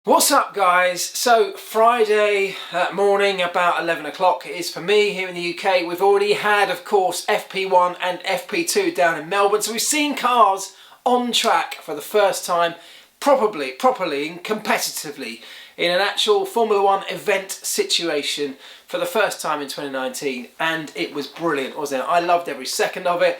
What's up guys? So Friday morning about 11 o'clock it is for me here in the UK. We've already had of course FP1 and FP2 down in Melbourne, so we've seen cars on track for the first time properly and competitively in an actual Formula 1 event situation for the first time in 2019, and it was brilliant, wasn't it? I loved every second of it.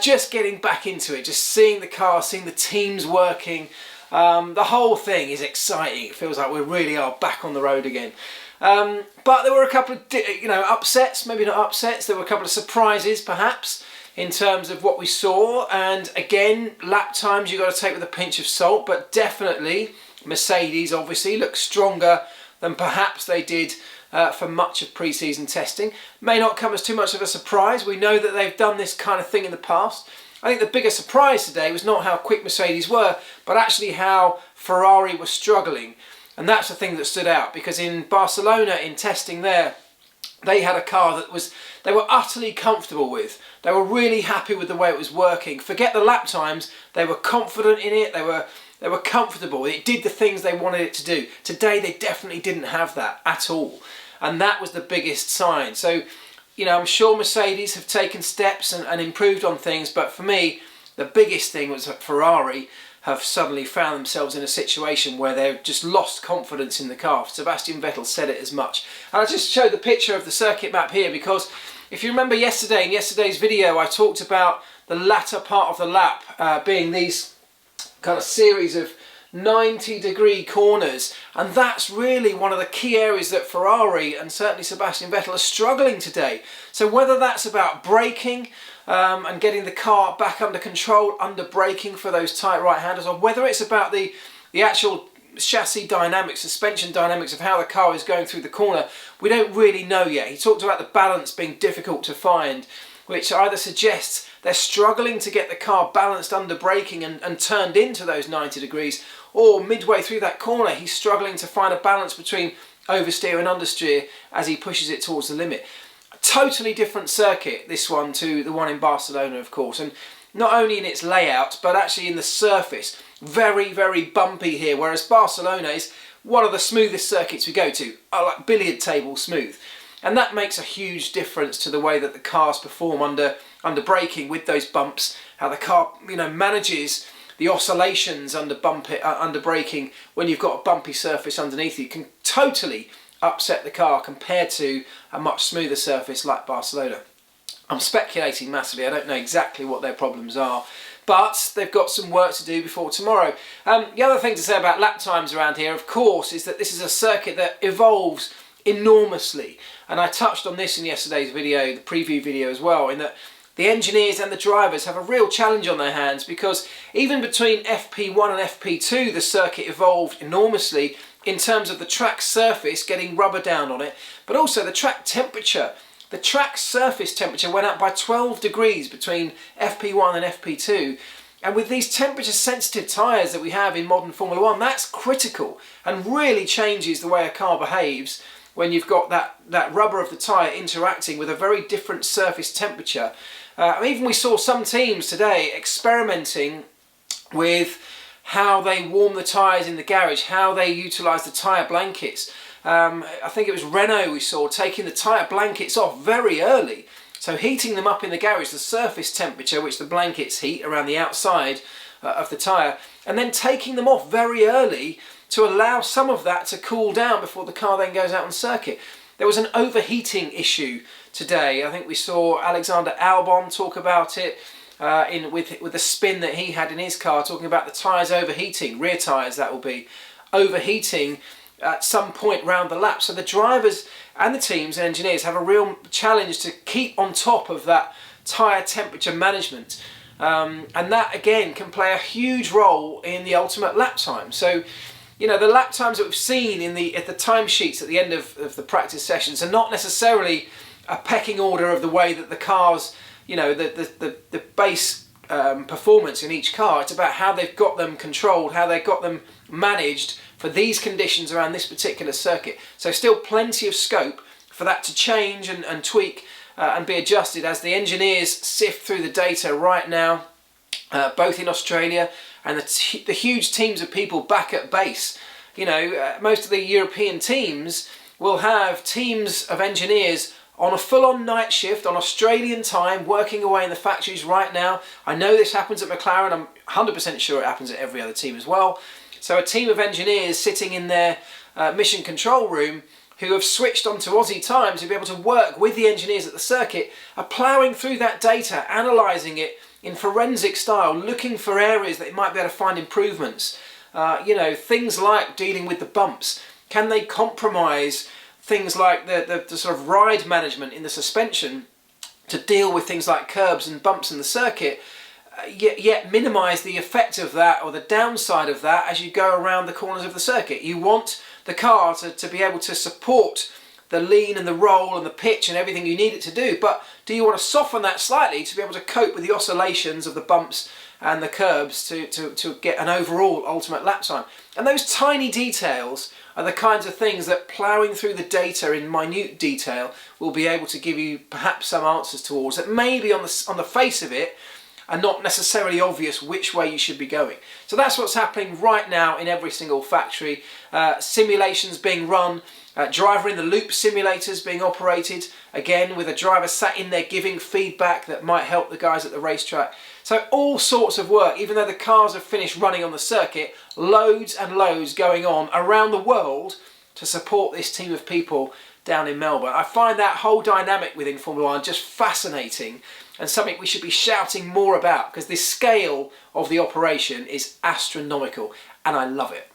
Just getting back into it, just seeing the car, seeing the teams working. The whole thing is exciting. It feels like we really are back on the road again. But there were a couple of upsets, maybe not upsets, there were a couple of surprises perhaps in terms of what we saw, and again lap times you've got to take with a pinch of salt, but definitely Mercedes obviously look stronger than perhaps they did for much of pre-season testing. May not come as too much of a surprise. We know that they've done this kind of thing in the past. I think the bigger surprise today was not how quick Mercedes were, but actually how Ferrari was struggling. And that's the thing that stood out, because in Barcelona, in testing there, they had a car that they were utterly comfortable with. They were really happy with the way it was working. Forget the lap times, they were confident in it, they were comfortable. It did the things they wanted it to do. Today they definitely didn't have that at all. And that was the biggest sign. So, I'm sure Mercedes have taken steps and improved on things, but for me, the biggest thing was that Ferrari have suddenly found themselves in a situation where they've just lost confidence in the car. Sebastian Vettel said it as much. And I just showed the picture of the circuit map here because if you remember yesterday, in yesterday's video, I talked about the latter part of the lap being these kind of series of 90-degree corners, and that's really one of the key areas that Ferrari and certainly Sebastian Vettel are struggling today. So whether that's about braking and getting the car back under control, under braking for those tight right handers, or whether it's about the actual chassis dynamics, suspension dynamics of how the car is going through the corner, we don't really know yet. He talked about the balance being difficult to find, which either suggests they're struggling to get the car balanced under braking and turned into those 90 degrees, or midway through that corner he's struggling to find a balance between oversteer and understeer as he pushes it towards the limit. A totally different circuit, this one, to the one in Barcelona, of course, and not only in its layout but actually in the surface. Very, very bumpy here, whereas Barcelona is one of the smoothest circuits we go to, like billiard table smooth. And that makes a huge difference to the way that the cars perform under braking with those bumps, how the car manages the oscillations under braking when you've got a bumpy surface underneath you. It can totally upset the car compared to a much smoother surface like Barcelona. I'm speculating massively, I don't know exactly what their problems are, but they've got some work to do before tomorrow. The other thing to say about lap times around here, of course, is that this is a circuit that evolves enormously, and I touched on this in yesterday's video, the preview video as well, in that the engineers and the drivers have a real challenge on their hands, because even between FP1 and FP2 the circuit evolved enormously in terms of the track surface getting rubber down on it, but also the track temperature. The track surface temperature went up by 12 degrees between FP1 and FP2, and with these temperature sensitive tyres that we have in modern Formula 1, that's critical and really changes the way a car behaves when you've got that rubber of the tyre interacting with a very different surface temperature. Even we saw some teams today experimenting with how they warm the tyres in the garage, how they utilise the tyre blankets. I think it was Renault we saw taking the tyre blankets off very early, so heating them up in the garage, the surface temperature which the blankets heat around the outside of the tyre, and then taking them off very early to allow some of that to cool down before the car then goes out on circuit. There was an overheating issue today. I think we saw Alexander Albon talk about it with the spin that he had in his car, talking about the tyres overheating, rear tyres that will be, overheating at some point round the lap. So the drivers and the teams and engineers have a real challenge to keep on top of that tyre temperature management. And that again can play a huge role in the ultimate lap time. So the lap times that we've seen at the timesheets at the end of the practice sessions are not necessarily a pecking order of the way that the cars, the base performance in each car. It's about how they've got them controlled, how they've got them managed for these conditions around this particular circuit. So still plenty of scope for that to change and tweak and be adjusted as the engineers sift through the data right now, both in Australia and the huge teams of people back at base most of the European teams will have teams of engineers on a full-on night shift on Australian time, working away in the factories right now. I know this happens at McLaren. I'm 100% sure it happens at every other team as well. So a team of engineers sitting in their mission control room who have switched onto Aussie time to be able to work with the engineers at the circuit are ploughing through that data, analysing it in forensic style, looking for areas that they might be able to find improvements. Things like dealing with the bumps. Can they compromise things like the sort of ride management in the suspension to deal with things like curbs and bumps in the circuit, yet minimise the effect of that or the downside of that as you go around the corners of the circuit? You want the car to be able to support the lean and the roll and the pitch and everything you need it to do, but do you want to soften that slightly to be able to cope with the oscillations of the bumps and the curbs to get an overall ultimate lap time? And those tiny details are the kinds of things that ploughing through the data in minute detail will be able to give you perhaps some answers towards that maybe on the face of it are not necessarily obvious which way you should be going. So that's what's happening right now in every single factory. Simulations being run, driver in the loop simulators being operated, again with a driver sat in there giving feedback that might help the guys at the racetrack. So all sorts of work, even though the cars have finished running on the circuit, loads and loads going on around the world to support this team of people down in Melbourne. I find that whole dynamic within Formula One just fascinating and something we should be shouting more about, because the scale of the operation is astronomical and I love it.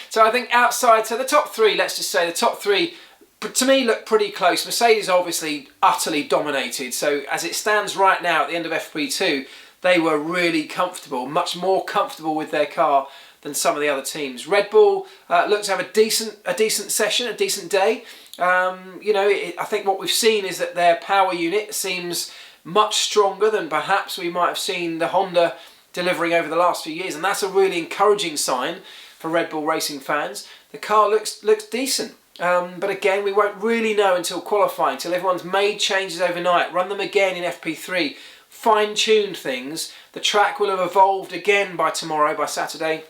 So I think outside, so the top three, let's just say the top three, to me look pretty close. Mercedes obviously utterly dominated, so as it stands right now at the end of FP2, they were really comfortable, much more comfortable with their car than some of the other teams. Red Bull looked to have a decent session, a decent day. I think what we've seen is that their power unit seems much stronger than perhaps we might have seen the Honda delivering over the last few years, and that's a really encouraging sign for Red Bull racing fans. The car looks decent. But again, we won't really know until qualifying, until everyone's made changes overnight, run them again in FP3, fine-tuned things. The track will have evolved again by tomorrow, by Saturday,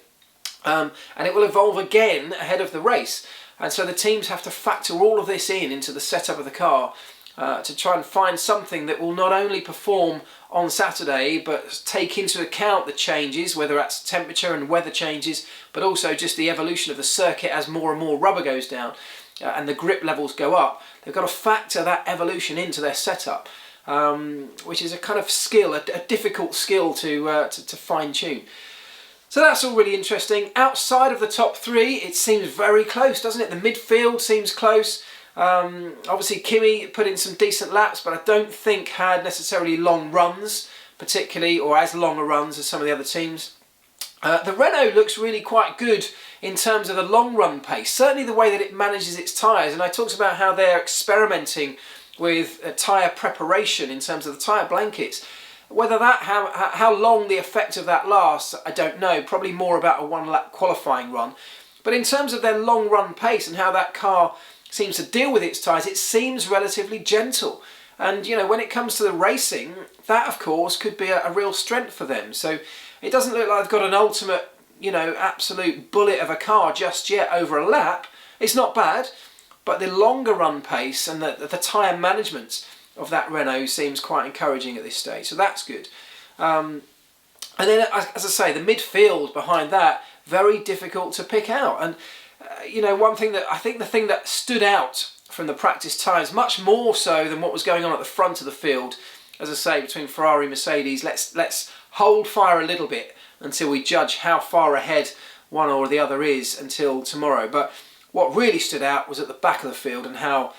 and it will evolve again ahead of the race. And so the teams have to factor all of this into the setup of the car to try and find something that will not only perform on Saturday, but take into account the changes, whether that's temperature and weather changes, but also just the evolution of the circuit as more and more rubber goes down and the grip levels go up. They've got to factor that evolution into their setup, which is a kind of skill, a difficult skill to fine-tune. So that's all really interesting. Outside of the top three, it seems very close, doesn't it? The midfield seems close. Obviously Kimi put in some decent laps, but I don't think had necessarily long runs, particularly, or as long a runs as some of the other teams. The Renault looks really quite good in terms of the long run pace, certainly the way that it manages its tyres, and I talked about how they're experimenting with tyre preparation in terms of the tyre blankets. Whether that, how long the effect of that lasts, I don't know, probably more about a one-lap qualifying run. But in terms of their long run pace and how that car seems to deal with its tyres, it seems relatively gentle. And when it comes to the racing, that of course could be a real strength for them. So it doesn't look like they've got an ultimate, absolute bullet of a car just yet over a lap. It's not bad, but the longer run pace and the tyre management of that Renault seems quite encouraging at this stage, so that's good. And then, as I say, the midfield behind that, very difficult to pick out. And one thing that I think, the thing that stood out from the practice times, much more so than what was going on at the front of the field, as I say, between Ferrari and Mercedes, let's hold fire a little bit until we judge how far ahead one or the other is until tomorrow. But what really stood out was at the back of the field and how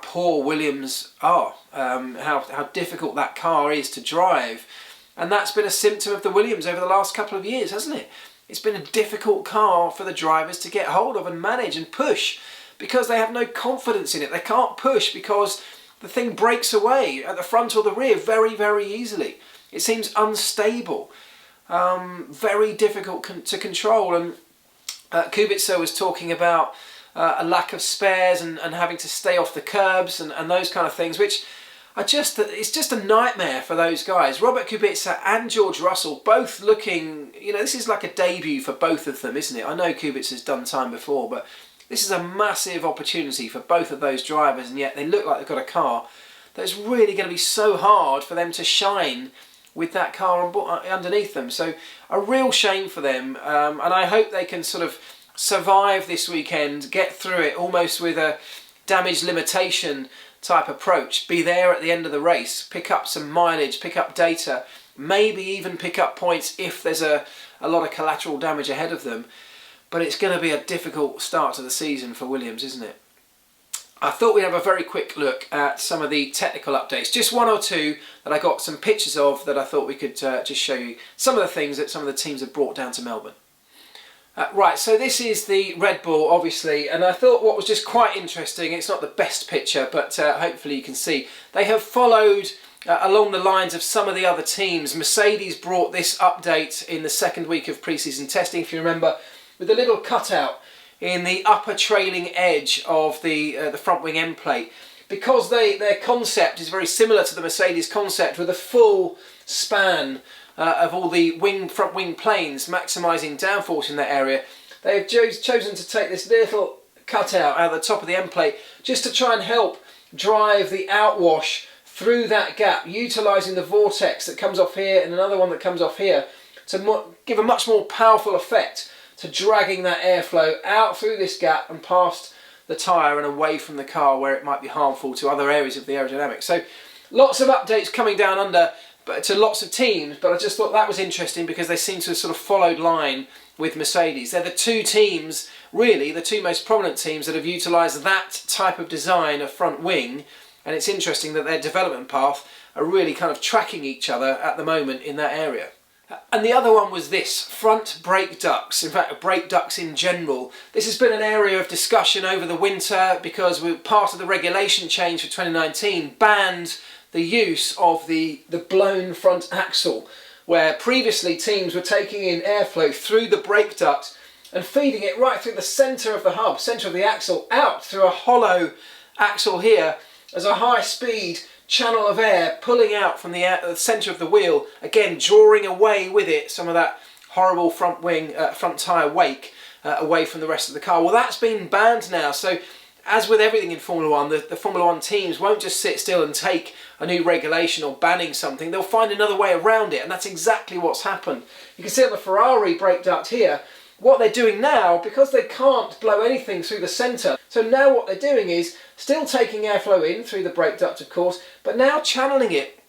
poor Williams are, how difficult that car is to drive. And that's been a symptom of the Williams over the last couple of years, hasn't it? It's been a difficult car for the drivers to get hold of and manage and push because they have no confidence in it. They can't push because the thing breaks away at the front or the rear very, very easily. It seems unstable, very difficult to control. And Kubica was talking about a lack of spares and having to stay off the curbs and those kind of things, which it's just a nightmare for those guys. Robert Kubica and George Russell both looking, you know, this is like a debut for both of them, isn't it? I know Kubica's done time before, but this is a massive opportunity for both of those drivers, and yet they look like they've got a car that's really going to be so hard for them to shine with that car underneath them. So a real shame for them, and I hope they can sort of survive this weekend, get through it almost with a damage limitation type approach, be there at the end of the race, pick up some mileage, pick up data, maybe even pick up points if there's a lot of collateral damage ahead of them. But it's going to be a difficult start to the season for Williams, isn't it? I thought we'd have a very quick look at some of the technical updates. Just one or two that I got some pictures of that I thought we could just show you. Some of the things that some of the teams have brought down to Melbourne. Right, so this is the Red Bull, obviously, and I thought what was just quite interesting, it's not the best picture, but hopefully you can see, they have followed along the lines of some of the other teams. Mercedes brought this update in the second week of pre-season testing, if you remember, with a little cutout in the upper trailing edge of the front wing end plate, because their concept is very similar to the Mercedes concept, with a full span of all the front wing planes, maximising downforce in that area. They've chosen to take this little cutout out of the top of the end plate just to try and help drive the outwash through that gap, utilising the vortex that comes off here and another one that comes off here to give a much more powerful effect to dragging that airflow out through this gap and past the tyre and away from the car where it might be harmful to other areas of the aerodynamics. So lots of updates coming down under to lots of teams, but I just thought that was interesting because they seem to have sort of followed line with Mercedes. They're the two teams, really, the two most prominent teams that have utilised that type of design of front wing, and it's interesting that their development path are really kind of tracking each other at the moment in that area. And the other one was this, front brake ducts, in fact brake ducts in general. This has been an area of discussion over the winter because part of the regulation change for 2019 banned the use of the blown front axle, where previously teams were taking in airflow through the brake duct and feeding it right through the centre of the hub, centre of the axle, out through a hollow axle here as a high speed channel of air pulling out from the centre of the wheel, again drawing away with it some of that horrible front wing, front tyre wake away from the rest of the car. Well, that's been banned now, so as with everything in Formula 1, the Formula 1 teams won't just sit still and take a new regulation or banning something, they'll find another way around it, and that's exactly what's happened. You can see on the Ferrari brake duct here, what they're doing now, because they can't blow anything through the centre, so now what they're doing is still taking airflow in through the brake duct, of course, but now channeling it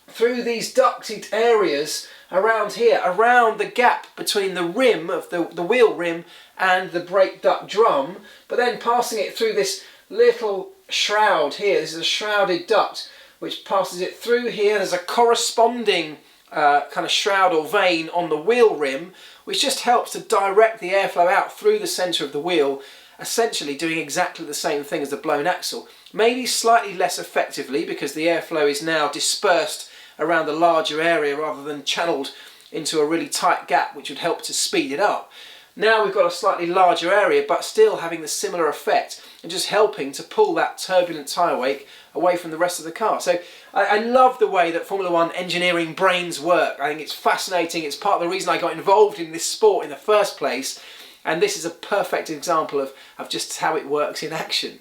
through these ducted areas around here, around the gap between the rim of the wheel rim and the brake duct drum, but then passing it through this little shroud here. This is a shrouded duct which passes it through here. There's a corresponding kind of shroud or vein on the wheel rim, which just helps to direct the airflow out through the centre of the wheel, essentially doing exactly the same thing as the blown axle. Maybe slightly less effectively because the airflow is now dispersed around a larger area rather than channeled into a really tight gap, which would help to speed it up. Now we've got a slightly larger area, but still having the similar effect and just helping to pull that turbulent tyre wake away from the rest of the car. So I love the way that Formula 1 engineering brains work. I think it's fascinating. It's part of the reason I got involved in this sport in the first place. And this is a perfect example of just how it works in action.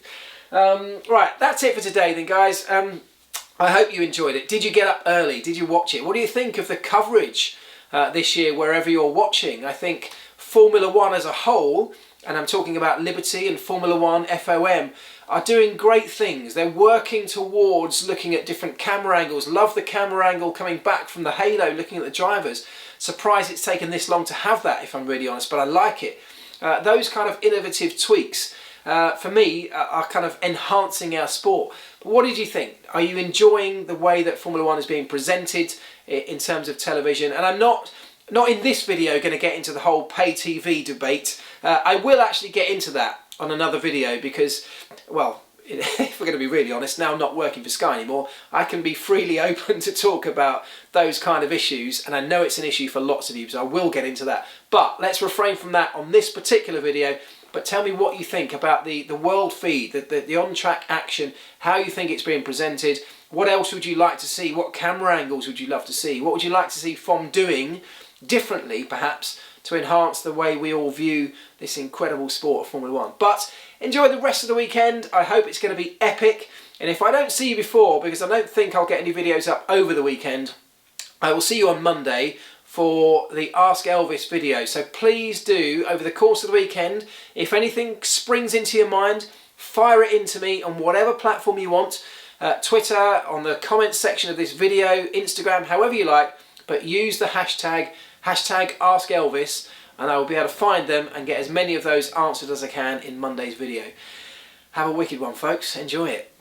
Right, that's it for today then, guys. I hope you enjoyed it. Did you get up early? Did you watch it? What do you think of the coverage this year wherever you're watching? I think Formula 1 as a whole, and I'm talking about Liberty and Formula 1 FOM, are doing great things. They're working towards looking at different camera angles. Love the camera angle coming back from the halo, looking at the drivers. Surprised it's taken this long to have that, if I'm really honest, but I like it. Those kind of innovative tweaks, for me, are kind of enhancing our sport. But what did you think? Are you enjoying the way that Formula 1 is being presented in terms of television? And I'm not in this video going to get into the whole pay TV debate. I will actually get into that on another video because, well, if we're going to be really honest, now I'm not working for Sky anymore, I can be freely open to talk about those kind of issues, and I know it's an issue for lots of you, so I will get into that. But let's refrain from that on this particular video. But tell me what you think about the world feed, the on-track action, how you think it's being presented, What else would you like to see? What camera angles would you love to see? What would you like to see from doing differently, perhaps, to enhance the way we all view this incredible sport of Formula 1? But enjoy the rest of the weekend. I hope it's going to be epic. And if I don't see you before, because I don't think I'll get any videos up over the weekend, I will see you on Monday for the Ask Elvis video. So please do, over the course of the weekend, if anything springs into your mind, fire it into me on whatever platform you want. Twitter, on the comments section of this video, Instagram, however you like, but use the hashtag Ask Elvis, and I will be able to find them and get as many of those answered as I can in Monday's video. Have a wicked one, folks. Enjoy it.